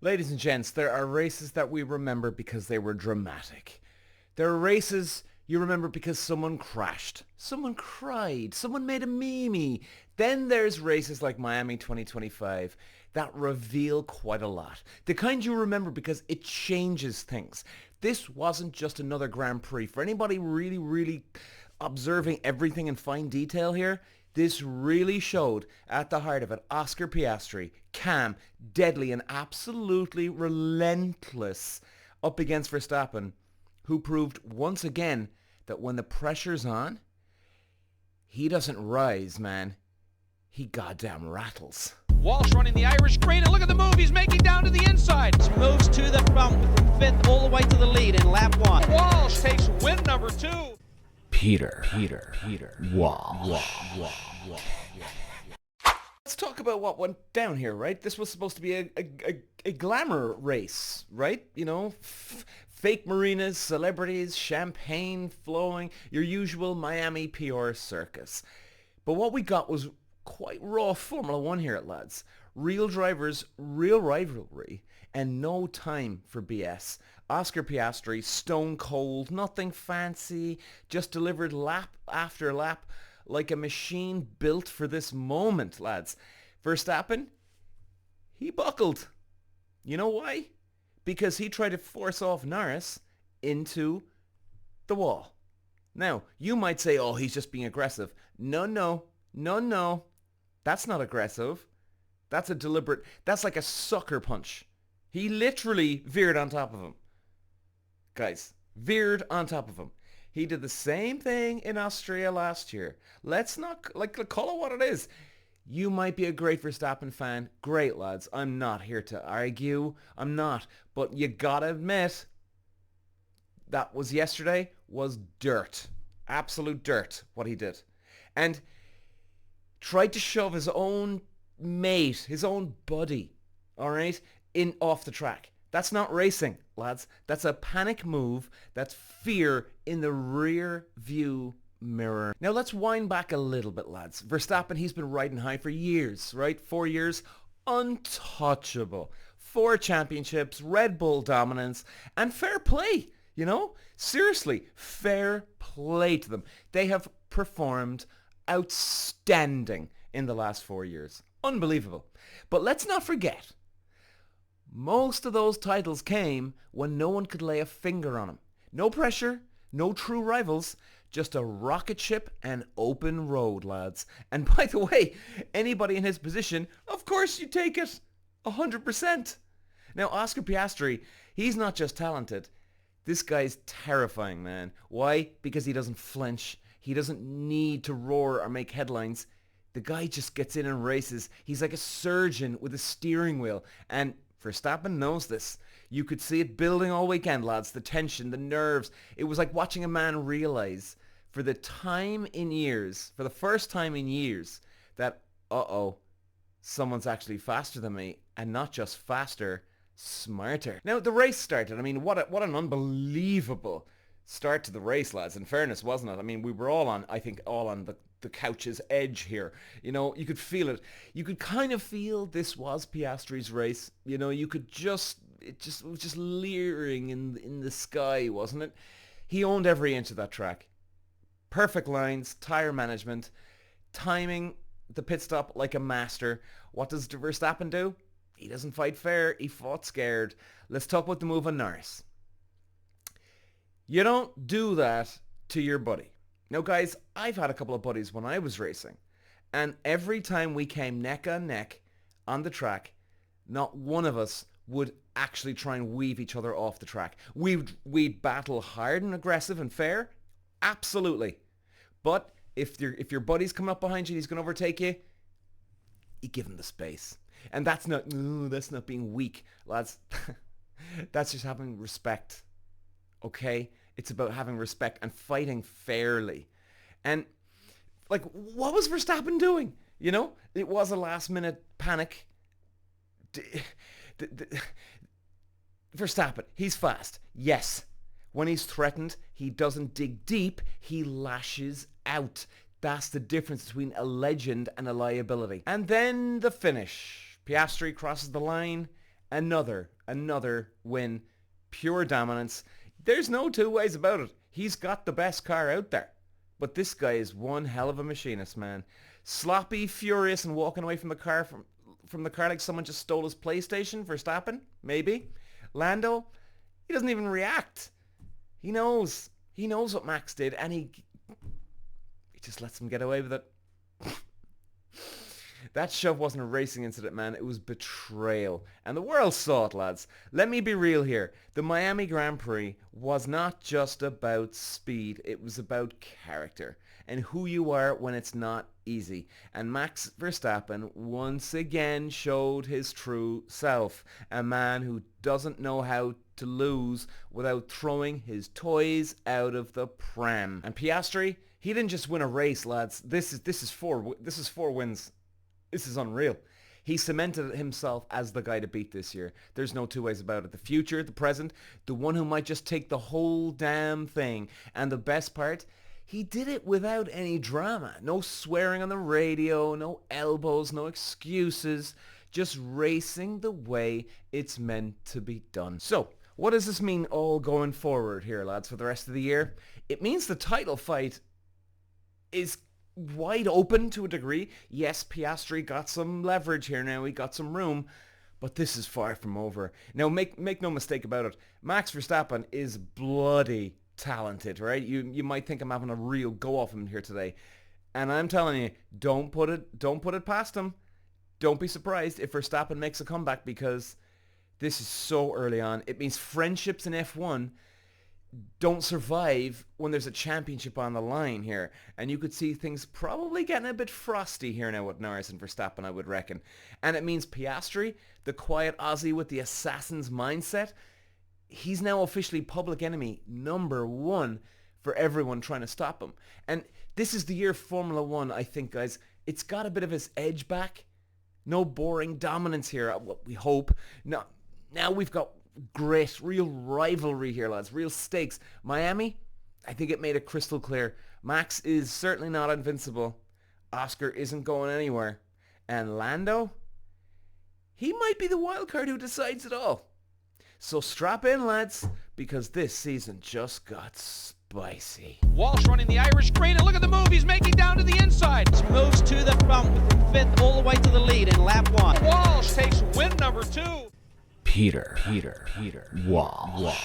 Ladies and gents, there are races that we remember because they were dramatic. There are races you remember because someone crashed, someone cried, someone made a meme. Then there's races like Miami 2025 that reveal quite a lot. The kind you remember because it changes things. This wasn't just another Grand Prix. For anybody really observing everything in fine detail here, this really showed at the heart of it Oscar Piastri, calm, deadly, and absolutely relentless up against Verstappen, who proved once again that when the pressure's on, he doesn't rise, man. He goddamn rattles. Walsh running the Irish green, and look at the move he's making down to the inside. Moves to the front from fifth all the way to the lead in lap one. Walsh takes win number 2. Peter. Walsh. Let's talk about what went down here, right? This was supposed to be a glamour race, right? You know, fake marinas, celebrities, champagne flowing, your usual Miami PR circus. But what we got was quite raw Formula 1 here, lads. Real drivers, real rivalry, and no time for BS. Oscar Piastri, stone cold, nothing fancy, just delivered lap after lap like a machine built for this moment, lads. Verstappen, he buckled. You know why? Because he tried to force off Norris into the wall. Now, you might say, oh, he's just being aggressive. No. That's not aggressive. That's a deliberate, that's like a sucker punch. He literally veered on top of him. Guys, veered on top of him. He did the same thing in Austria last year. Let's not, call it what it is. You might be a great Verstappen fan. Great, lads. I'm not here to argue. I'm not. But you gotta admit, that was yesterday, was dirt. Absolute dirt, what he did. And tried to shove his own mate, his own buddy, all right, in off the track. That's not racing, lads. That's a panic move. That's fear in the rear view mirror. Now let's wind back a little bit, lads. Verstappen, he's been riding high for years, right? 4 years. Untouchable. 4 championships, Red Bull dominance, and fair play, you know? Seriously, fair play to them. They have performed outstanding in the last 4 years. Unbelievable. But let's not forget, most of those titles came when no one could lay a finger on them. No pressure, no true rivals, just a rocket ship and open road, lads. And by the way, anybody in his position, of course you take it. 100%. Now, Oscar Piastri, he's not just talented. This guy's terrifying, man. Why? Because he doesn't flinch. He doesn't need to roar or make headlines. The guy just gets in and races. He's like a surgeon with a steering wheel. And Verstappen knows this. You could see it building all weekend, lads. The tension, the nerves. It was like watching a man realize for the first time in years, that, someone's actually faster than me. And not just faster, smarter. Now, the race started. I mean, what an unbelievable start to the race, lads. In fairness, wasn't it? I mean, we were all on the couch's edge here. You know, you could feel it. You could kind of feel this was Piastri's race. You know, you could it was just leering in the sky, wasn't it? He owned every inch of that track. Perfect lines, tire management, timing the pit stop like a master. What does Verstappen do? He doesn't fight fair. He fought scared. Let's talk about the move on Norris. You don't do that to your buddy. Now, guys, I've had a couple of buddies when I was racing, and every time we came neck on neck on the track, not one of us would actually try and weave each other off the track. We'd battle hard and aggressive and fair, absolutely. But if your buddy's coming up behind you and he's going to overtake you, you give him the space. And that's not being weak, lads. That's just having respect, okay? It's about having respect and fighting fairly. And, what was Verstappen doing? You know, it was a last-minute panic. Verstappen, he's fast. Yes. When he's threatened, he doesn't dig deep. He lashes out. That's the difference between a legend and a liability. And then the finish. Piastri crosses the line. Another Another win. Pure dominance. There's no two ways about it. He's got the best car out there. But this guy is one hell of a machinist, man. Sloppy, furious, and walking away from the car from the car like someone just stole his PlayStation. Verstappen, maybe. Lando, he doesn't even react. He knows what Max did, and he just lets him get away with it. That shove wasn't a racing incident, man. It was betrayal. And the world saw it, lads. Let me be real here. The Miami Grand Prix was not just about speed. It was about character and who you are when it's not easy. And Max Verstappen once again showed his true self. A man who doesn't know how to lose without throwing his toys out of the pram. And Piastri, he didn't just win a race, lads. This is four wins. This is unreal. He cemented himself as the guy to beat this year. There's no two ways about it. The future, the present, the one who might just take the whole damn thing. And the best part, he did it without any drama. No swearing on the radio, no elbows, no excuses. Just racing the way it's meant to be done. So, what does this mean all going forward here, lads, for the rest of the year? It means the title fight is wide open to a degree. Yes, Piastri got some leverage here now. He got some room. But this is far from over. Now, make no mistake about it. Max Verstappen is bloody talented, right? You might think I'm having a real go off him here today. And I'm telling you, don't put it past him. Don't be surprised if Verstappen makes a comeback, because this is so early on. It means friendships in F1 don't survive when there's a championship on the line here. And you could see things probably getting a bit frosty here now with Norris and Verstappen, I would reckon. And it means Piastri, the quiet Aussie with the assassin's mindset, he's now officially public enemy #1 for everyone trying to stop him. And this is the year Formula 1, I think, guys. It's got a bit of its edge back. No boring dominance here, we hope. No, now we've got great, real rivalry here, lads. Real stakes. Miami, I think it made it crystal clear. Max is certainly not invincible. Oscar isn't going anywhere. And Lando, he might be the wild card who decides it all. So strap in, lads, because this season just got spicy. Walsh running the Irish green, and look at the move he's making down to the inside. Moves to the front from 5th all the way to the lead in lap 1. Walsh takes win #2. Peter Walsh.